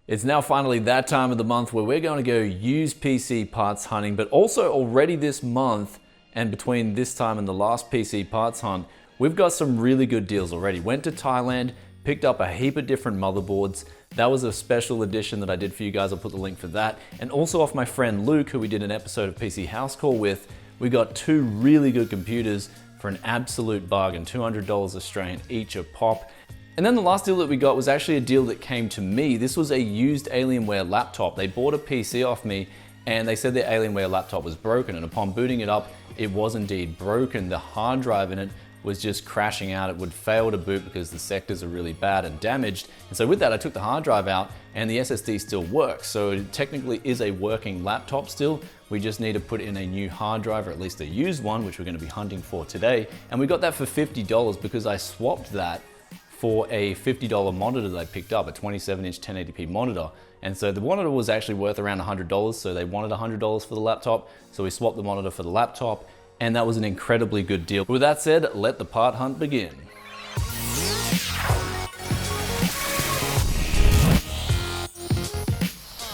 It's now finally that time of the month where we're going to go used PC parts hunting, but also already this month and between this time and the last PC parts hunt, we've got some really good deals already. Went to Thailand, picked up a heap of different motherboards. That was a special edition that I did for you guys. I'll put the link for that. And also off my friend Luke, who we did an episode of PC House Call with, we got two really good computers for an absolute bargain, $200 Australian each a pop. And then the last deal that we got was actually a deal that came to me. This was a used Alienware laptop. They bought a PC off me and they said their Alienware laptop was broken, and upon booting it up, it was indeed broken. The hard drive in it was just crashing out. It would fail to boot because the sectors are really bad and damaged. And so with that, I took the hard drive out and the SSD still works. So it technically is a working laptop still. We just need to put in a new hard drive, or at least a used one, which we're gonna be hunting for today. And we got that for $50 because I swapped that for a $50 monitor that I picked up, a 27-inch 1080p monitor. And so the monitor was actually worth around $100, so they wanted $100 for the laptop, so we swapped the monitor for the laptop, and that was an incredibly good deal. With that said, let the part hunt begin.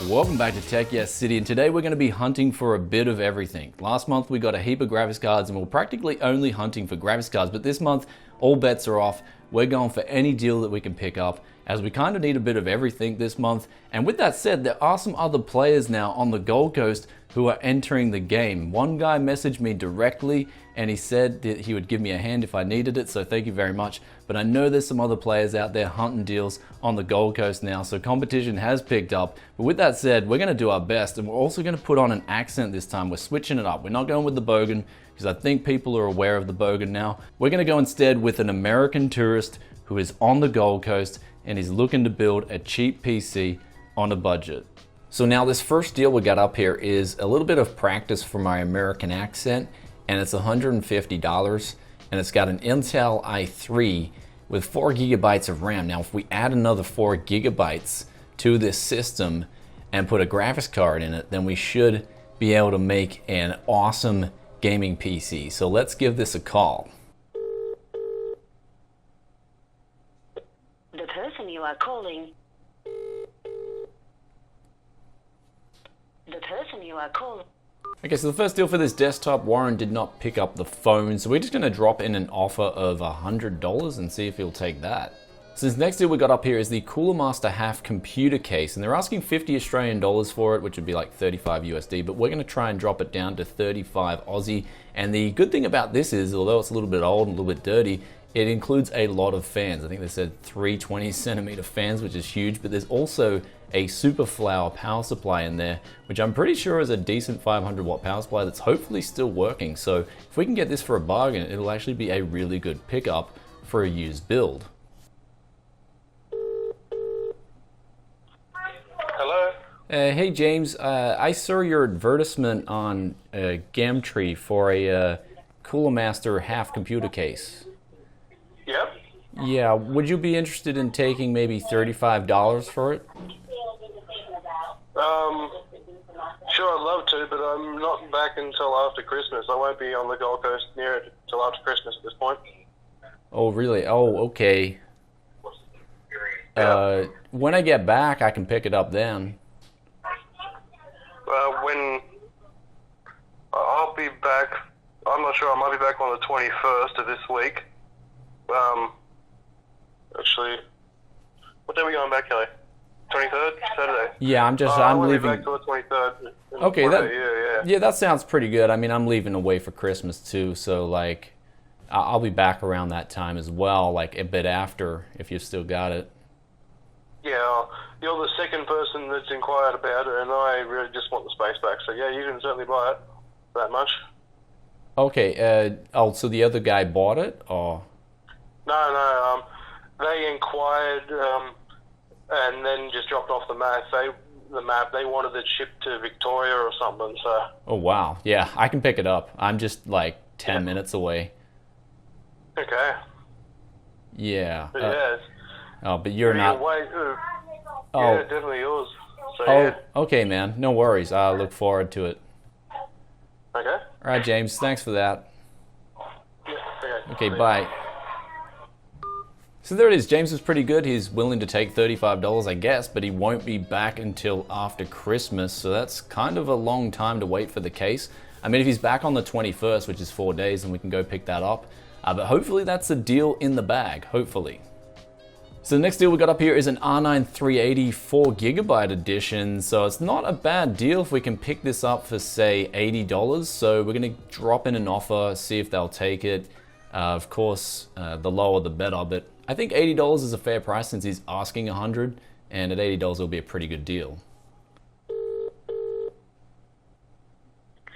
Welcome back to Tech Yes City, and today we're going to be hunting for a bit of everything. Last month we got a heap of graphics cards and we're practically only hunting for graphics cards, but this month all bets are off. We're going for any deal that we can pick up, as we kind of need a bit of everything this month. And with that said, there are some other players now on the Gold Coast who are entering the game. One guy messaged me directly and he said that he would give me a hand if I needed it, so thank you very much. But I know there's some other players out there hunting deals on the Gold Coast now, so competition has picked up. But with that said, we're gonna do our best, and we're also gonna put on an accent this time. We're switching it up. We're not going with the Bogan, because I think people are aware of the Bogan now. We're gonna go instead with an American tourist who is on the Gold Coast and is looking to build a cheap PC on a budget. So now this first deal we got up here is a little bit of practice for my American accent, and it's $150, and it's got an Intel i3 with 4 gigabytes of RAM. Now if we add another 4 gigabytes to this system and put a graphics card in it, then we should be able to make an awesome gaming PC. So let's give this a call. The person you are calling. The person you are calling. Okay, so the first deal for this desktop, Warren did not pick up the phone, so we're just gonna drop in an offer of $100 and see if he'll take that. So this next deal we got up here is the Cooler Master half computer case, and they're asking 50 Australian dollars for it, which would be like 35 USD, but we're gonna try and drop it down to 35 Aussie. And the good thing about this is, although it's a little bit old and a little bit dirty, it includes a lot of fans. I think they said 320 centimeter fans, which is huge, but there's also a super flower power supply in there, which I'm pretty sure is a decent 500 watt power supply that's hopefully still working. So if we can get this for a bargain, it'll actually be a really good pickup for a used build. Hello? Hey James, I saw your advertisement on Gamtre for a Cooler Master half computer case. Yep. Yeah, would you be interested in taking maybe $35 for it? Sure, I'd love to, but I'm not back until after Christmas. I won't be on the Gold Coast near it until after Christmas at this point. Oh, really? Oh, okay. Yeah. When I get back, I can pick it up then. When I'll be back, I'm not sure. I might be back on the 21st of this week. Actually, what day are we going back, Kelly? 23rd? Saturday? Yeah, I'm leaving. leaving. Back till the 23rd. Okay, Yeah. that sounds pretty good. I mean, I'm leaving away for Christmas too, so like, I'll be back around that time as well, like a bit after, if you still got it. Yeah, you're the second person that's inquired about it, and I really just want the space back. So yeah, you can certainly buy it for that much. Okay. So the other guy bought it, or? No. They inquired and then just dropped off the map. They wanted it shipped to Victoria or something. So. Oh wow. Yeah, I can pick it up. I'm just like 10 minutes away. Okay. Yeah. Yes. Oh, but you're not. Yeah, definitely yours. So, Oh, yeah. okay, man. No worries. I look forward to it. Okay. All right, James. Thanks for that. Yeah, Okay, bye. So there it is. James was pretty good. He's willing to take $35, I guess, but he won't be back until after Christmas. So that's kind of a long time to wait for the case. I mean, if he's back on the 21st, which is 4 days, then we can go pick that up. But hopefully that's a deal in the bag, hopefully. So the next deal we got up here is an R9 380 4GB edition. So it's not a bad deal if we can pick this up for, say, $80. So we're going to drop in an offer, see if they'll take it. Of course, the lower the better, but I think $80 is a fair price since he's asking $100, and at $80 it'll be a pretty good deal.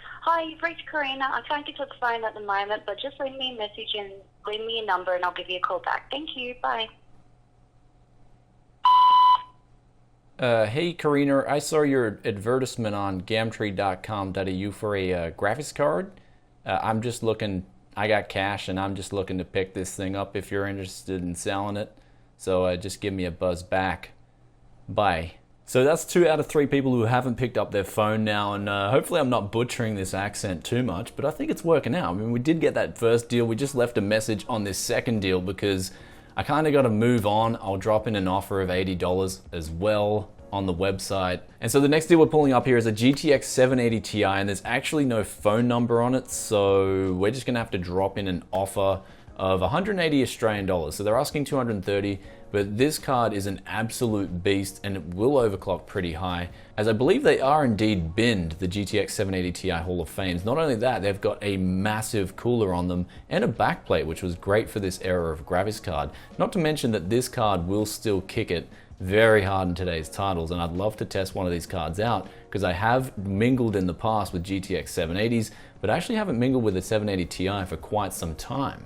Hi, you've reached Karina. I can't get to the phone at the moment, but just leave me a message and leave me a number and I'll give you a call back. Thank you. Bye. Hey Karina, I saw your advertisement on Gamtre.com.au for a graphics card. I'm just looking, I got cash and I'm just looking to pick this thing up if you're interested in selling it. So just give me a buzz back. Bye. So that's 2 out of 3 people who haven't picked up their phone now, and hopefully I'm not butchering this accent too much, but I think it's working out. I mean, we did get that first deal. We just left a message on this second deal because I kind of got to move on. I'll drop in an offer of $80 as well on the website. And so the next deal we're pulling up here is a GTX 780 Ti, and there's actually no phone number on it, so we're just going to have to drop in an offer of 180 Australian dollars. So they're asking 230, but this card is an absolute beast and it will overclock pretty high, as I believe they are indeed binned the GTX 780 Ti Hall of Fames. Not only that, they've got a massive cooler on them and a backplate, which was great for this era of graphics card. Not to mention that this card will still kick it very hard in today's titles, and I'd love to test one of these cards out because I have mingled in the past with GTX 780s, but I actually haven't mingled with the 780 Ti for quite some time.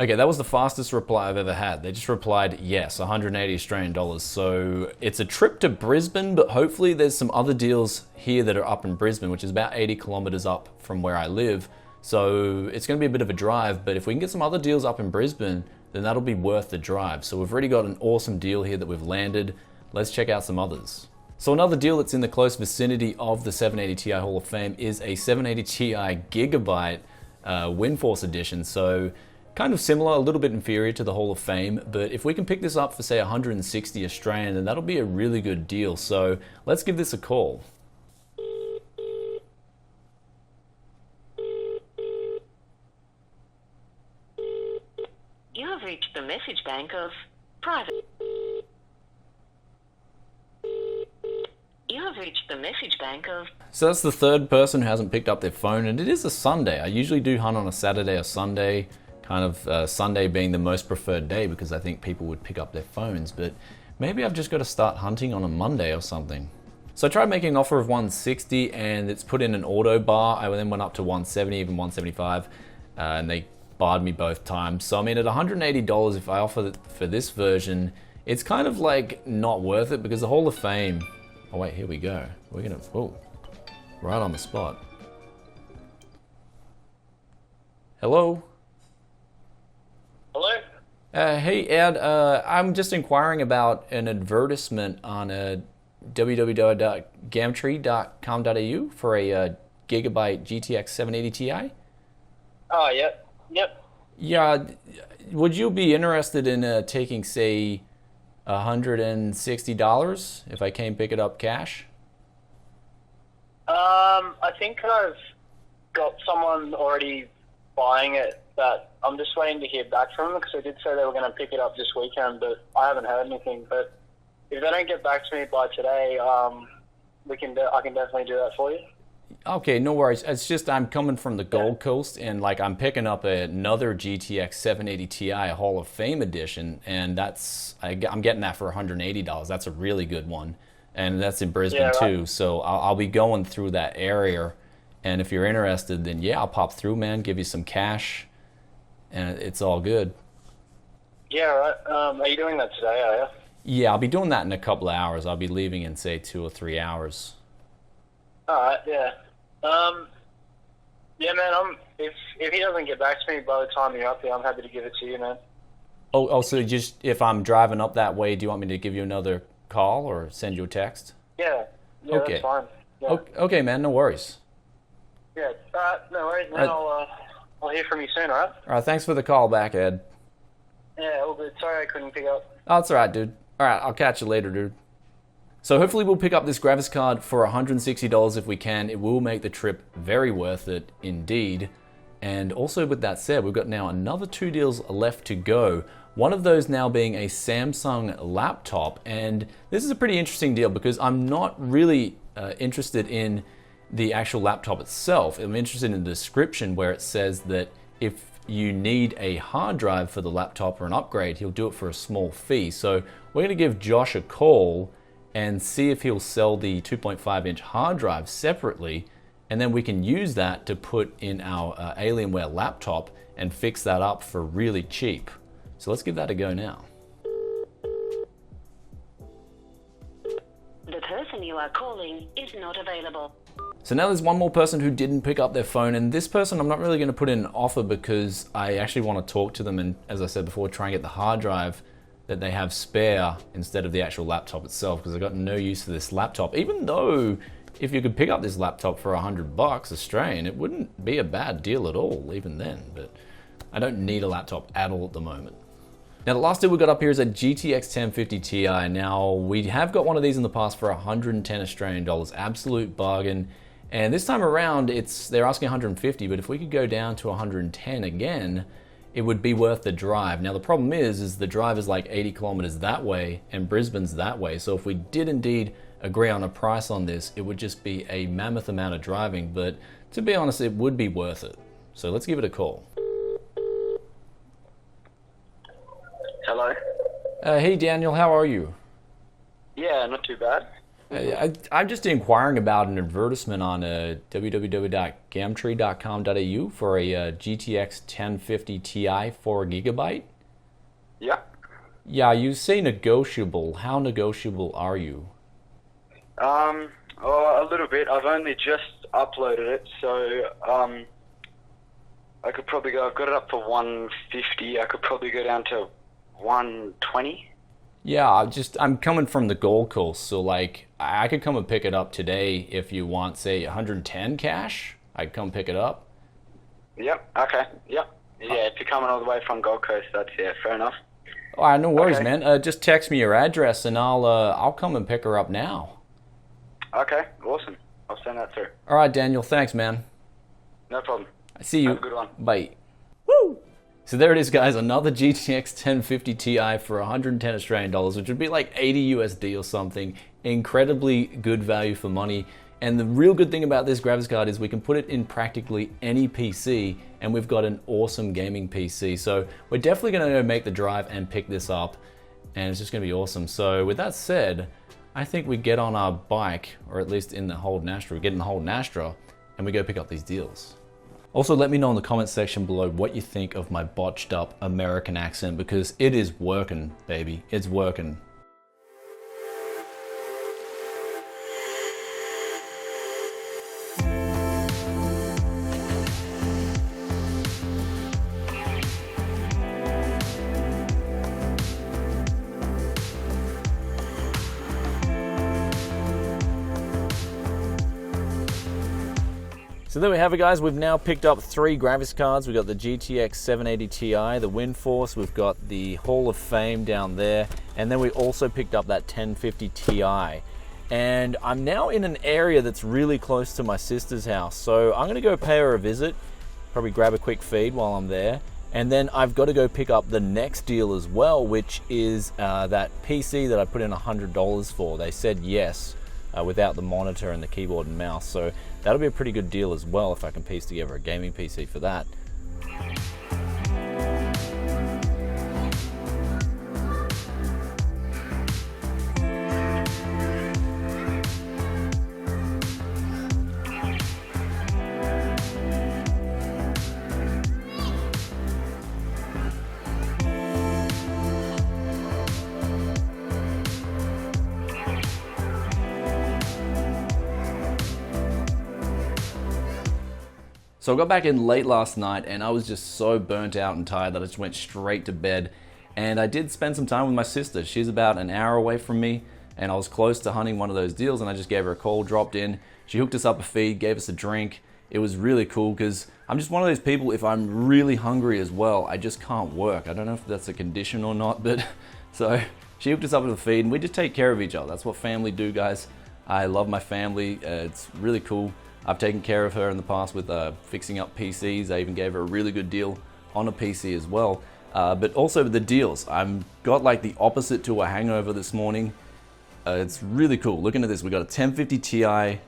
Okay, that was the fastest reply I've ever had. They just replied, yes, 180 Australian dollars. So it's a trip to Brisbane, but hopefully there's some other deals here that are up in Brisbane, which is about 80 kilometers up from where I live. So it's gonna be a bit of a drive, but if we can get some other deals up in Brisbane, then that'll be worth the drive. So we've already got an awesome deal here that we've landed. Let's check out some others. So another deal that's in the close vicinity of the 780 Ti Hall of Fame is a 780 Ti Gigabyte Windforce edition. So kind of similar, a little bit inferior to the Hall of Fame, but if we can pick this up for say 160 Australian, then that'll be a really good deal. So let's give this a call. You have reached the message bank of private. You have reached the message bank of... So that's the third person who hasn't picked up their phone, and it is a Sunday. I usually do hunt on a Saturday or Sunday, kind of Sunday being the most preferred day because I think people would pick up their phones, but maybe I've just got to start hunting on a Monday or something. So I tried making an offer of 160 and it's put in an auto bar. I then went up to 170, even 175, and they barred me both times. So I mean, at $180, if I offer it for this version, it's kind of like not worth it because the Hall of Fame... Oh wait, here we go. We're gonna, oh, right on the spot. Hello? Hello? Hey Ed, I'm just inquiring about an advertisement on www.gamtre.com.au for a Gigabyte GTX 780 Ti. Oh, yep. Yeah, would you be interested in taking, say, $160 if I came pick it up cash? I think I've got someone already buying it that I'm just waiting to hear back from them because they did say they were going to pick it up this weekend, but I haven't heard anything. But if they don't get back to me by today, I can definitely do that for you. Okay, no worries. It's just I'm coming from the Gold Coast and like I'm picking up another GTX 780 Ti Hall of Fame edition, and I'm getting that for $180. That's a really good one, and that's in Brisbane too. So I'll be going through that area, and if you're interested, then yeah, I'll pop through, man. Give you some cash, and it's all good. Yeah, right. Are you doing that today? Are you? Yeah, I'll be doing that in a couple of hours. I'll be leaving in say 2 or 3 hours. All right, yeah. Yeah, man, if he doesn't get back to me by the time you're up here, I'm happy to give it to you, man. Oh, so just if I'm driving up that way, do you want me to give you another call or send you a text? Yeah, okay. That's fine. Yeah. Okay, man, no worries. Yeah, no worries, man. I'll hear from you soon, all right? All right, thanks for the call back, Ed. Yeah, all good. Sorry I couldn't pick up. Oh, it's alright, dude. Alright, I'll catch you later, dude. So hopefully we'll pick up this Gravis card for $160 if we can. It will make the trip very worth it indeed. And also with that said, we've got now another 2 deals left to go. One of those now being a Samsung laptop. And this is a pretty interesting deal because I'm not really interested in the actual laptop itself. I'm interested in the description where it says that if you need a hard drive for the laptop or an upgrade, he'll do it for a small fee. So we're going to give Josh a call and see if he'll sell the 2.5-inch hard drive separately, and then we can use that to put in our Alienware laptop and fix that up for really cheap. So let's give that a go now. The person you are calling is not available. So now there's one more person who didn't pick up their phone, and this person I'm not really going to put in an offer because I actually want to talk to them and, as I said before, try and get the hard drive that they have spare instead of the actual laptop itself, because I've got no use for this laptop. Even though if you could pick up this laptop for $100 Australian, it wouldn't be a bad deal at all even then, but I don't need a laptop at all at the moment. Now the last deal we got up here is a GTX 1050 Ti. Now we have got one of these in the past for 110 Australian dollars, absolute bargain. And this time around, they're asking 150, but if we could go down to 110 again, it would be worth the drive. Now the problem is the drive is like 80 kilometers that way and Brisbane's that way. So if we did indeed agree on a price on this, it would just be a mammoth amount of driving, but to be honest, it would be worth it. So let's give it a call. Hello? Hey Daniel, how are you? Yeah, not too bad. I'm just inquiring about an advertisement on www.gamtre.com.au for a GTX 1050 Ti 4GB. Yeah. Yeah, you say negotiable. How negotiable are you? Oh, a little bit. I've only just uploaded it, so I could probably go. I've got it up for 150. I could probably go down to 120. Yeah, I'm coming from the Gold Coast, so like I could come and pick it up today if you want, say 110 cash. I'd come pick it up. Yep. Okay. Yep. Yeah. If you're coming all the way from Gold Coast, that's fair enough. All right, no worries, Okay. man. Just text me your address and I'll come and pick her up now. Okay. Awesome. I'll send that through. All right, Daniel. Thanks, man. No problem. I see you. Have a good one. Bye. Woo! So there it is, guys. Another GTX 1050 Ti for 110 Australian dollars, which would be like 80 USD or something. Incredibly good value for money. And the real good thing about this graphics card is we can put it in practically any PC, and we've got an awesome gaming PC. So we're definitely going to go make the drive and pick this up, and it's just going to be awesome. So with that said, I think we get on our bike, or at least in the Hold Nastra, we get in the Hold Nastra, and we go pick up these deals. Also, let me know in the comment section below what you think of my botched up American accent, because it is working, baby. It's working. So there we have it, guys. We've now picked up 3 graphics cards. We've got the GTX 780 Ti, the WindForce, we've got the Hall of Fame down there, and then we also picked up that 1050 Ti. And I'm now in an area that's really close to my sister's house, so I'm gonna go pay her a visit, probably grab a quick feed while I'm there, and then I've got to go pick up the next deal as well, which is that PC that I put in $100 for. They said yes. Without the monitor and the keyboard and mouse, so that'll be a pretty good deal as well if I can piece together a gaming PC for that. So I got back in late last night and I was just so burnt out and tired that I just went straight to bed. And I did spend some time with my sister. She's about an hour away from me and I was close to hunting one of those deals, and I just gave her a call, dropped in. She hooked us up a feed, gave us a drink, it was really cool because I'm just one of those people, if I'm really hungry as well, I just can't work. I don't know if that's a condition or not, but so she hooked us up with a feed and we just take care of each other. That's what family do, guys. I love my family. It's really cool. I've taken care of her in the past with fixing up PCs. I even gave her a really good deal on a PC as well. But also the deals. I've got like the opposite to a hangover this morning. It's really cool. Looking at this, we got a 1050 Ti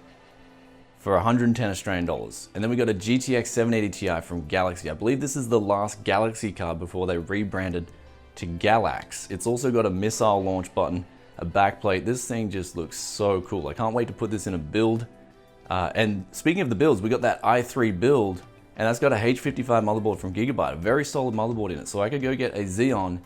for 110 Australian dollars. And then we got a GTX 780 Ti from Galaxy. I believe this is the last Galaxy card before they rebranded to Galax. It's also got a missile launch button, a backplate. This thing just looks so cool. I can't wait to put this in a build. And speaking of the builds, we got that i3 build, and that's got a H55 motherboard from Gigabyte, a very solid motherboard in it. So I could go get a Xeon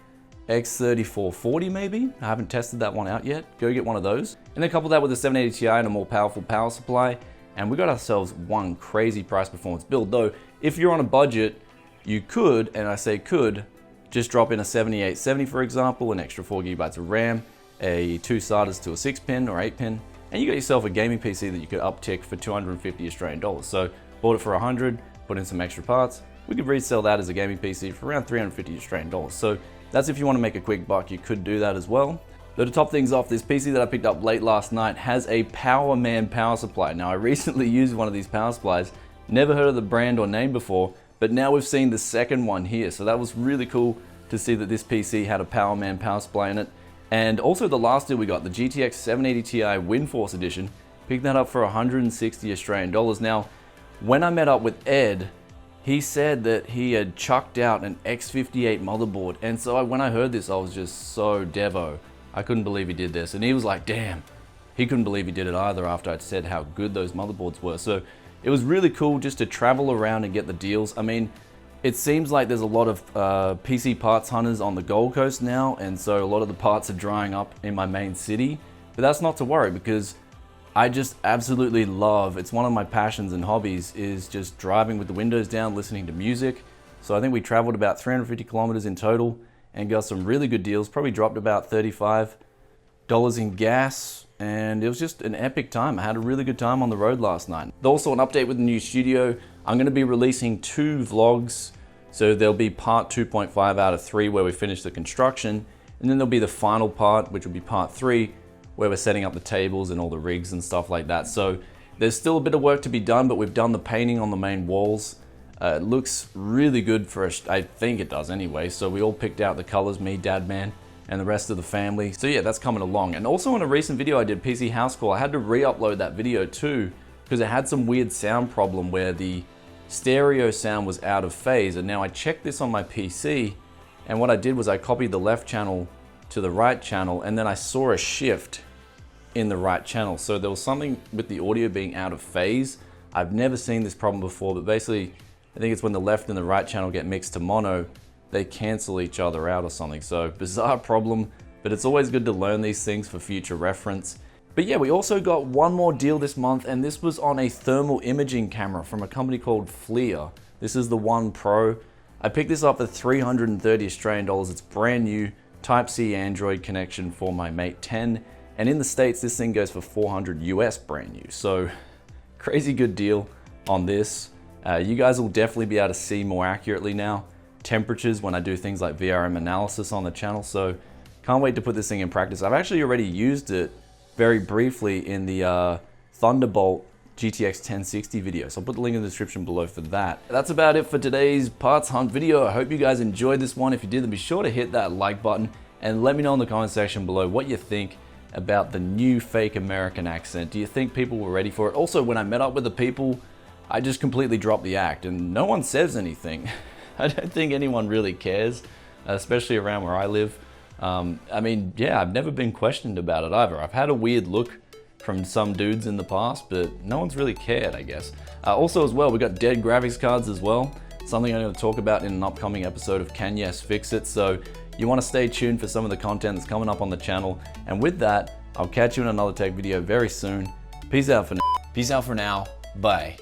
X3440 maybe. I haven't tested that one out yet. Go get one of those. And then couple that with a 780 Ti and a more powerful power supply. And we got ourselves one crazy price performance build. Though, if you're on a budget, you could, and I say could, just drop in a 7870 for example, an extra 4 gigabytes of RAM, a 2 SATAs to a 6 pin or 8 pin, and you got yourself a gaming PC that you could uptick for 250 Australian dollars. So bought it for 100, put in some extra parts. We could resell that as a gaming PC for around 350 Australian dollars. So that's if you want to make a quick buck, you could do that as well. Though to top things off, this PC that I picked up late last night has a Powerman power supply. Now I recently used one of these power supplies, never heard of the brand or name before, but now we've seen the second one here. So that was really cool to see that this PC had a Powerman power supply in it. And also the last deal we got, the GTX 780 Ti Windforce Edition, picked that up for 160 Australian dollars. Now, when I met up with Ed, he said that he had chucked out an X58 motherboard. And so when I heard this, I was just so devo. I couldn't believe he did this. And he was like, damn, he couldn't believe he did it either after I'd said how good those motherboards were. So it was really cool just to travel around and get the deals. I mean, it seems like there's a lot of PC parts hunters on the Gold Coast now, and so a lot of the parts are drying up in my main city. But that's not to worry because I just absolutely love, it's one of my passions and hobbies, is just driving with the windows down, listening to music. So I think we traveled about 350 kilometers in total and got some really good deals, probably dropped about $35 in gas, and it was just an epic time. I had a really good time on the road last night. Also an update with the new studio. I'm gonna be releasing 2 vlogs. So there'll be part 2.5 out of 3 where we finish the construction, and then there'll be the final part, which will be part 3, where we're setting up the tables and all the rigs and stuff like that. So there's still a bit of work to be done, but we've done the painting on the main walls. It looks really good for us, I think it does anyway. So we all picked out the colors, me, Dad, Man, and the rest of the family. So yeah, that's coming along. And also in a recent video I did, PC House Call, I had to re-upload that video too, because it had some weird sound problem where the stereo sound was out of phase. And now I checked this on my PC, and what I did was I copied the left channel to the right channel, and then I saw a shift in the right channel. So there was something with the audio being out of phase. I've never seen this problem before, but basically I think it's when the left and the right channel get mixed to mono, they cancel each other out or something. So bizarre problem, but it's always good to learn these things for future reference. But yeah, we also got one more deal this month, and this was on a thermal imaging camera from a company called FLIR. This is the One Pro. I picked this up for 330 Australian dollars. It's brand new, Type-C Android connection for my Mate 10. And in the States, this thing goes for 400 US brand new. So crazy good deal on this. You guys will definitely be able to see more accurately now temperatures when I do things like VRM analysis on the channel. So can't wait to put this thing in practice. I've actually already used it very briefly in the Thunderbolt GTX 1060 video. So I'll put the link in the description below for that. That's about it for today's parts hunt video. I hope you guys enjoyed this one. If you did, then be sure to hit that like button and let me know in the comment section below what you think about the new fake American accent. Do you think people were ready for it? Also, when I met up with the people, I just completely dropped the act and no one says anything. I don't think anyone really cares, especially around where I live. I mean, yeah, I've never been questioned about it either. I've had a weird look from some dudes in the past, but no one's really cared, I guess. Also as well, we got dead graphics cards as well. Something I'm going to talk about in an upcoming episode of Can Yes Fix It. So you want to stay tuned for some of the content that's coming up on the channel. And with that, I'll catch you in another tech video very soon. Peace out for now. Bye.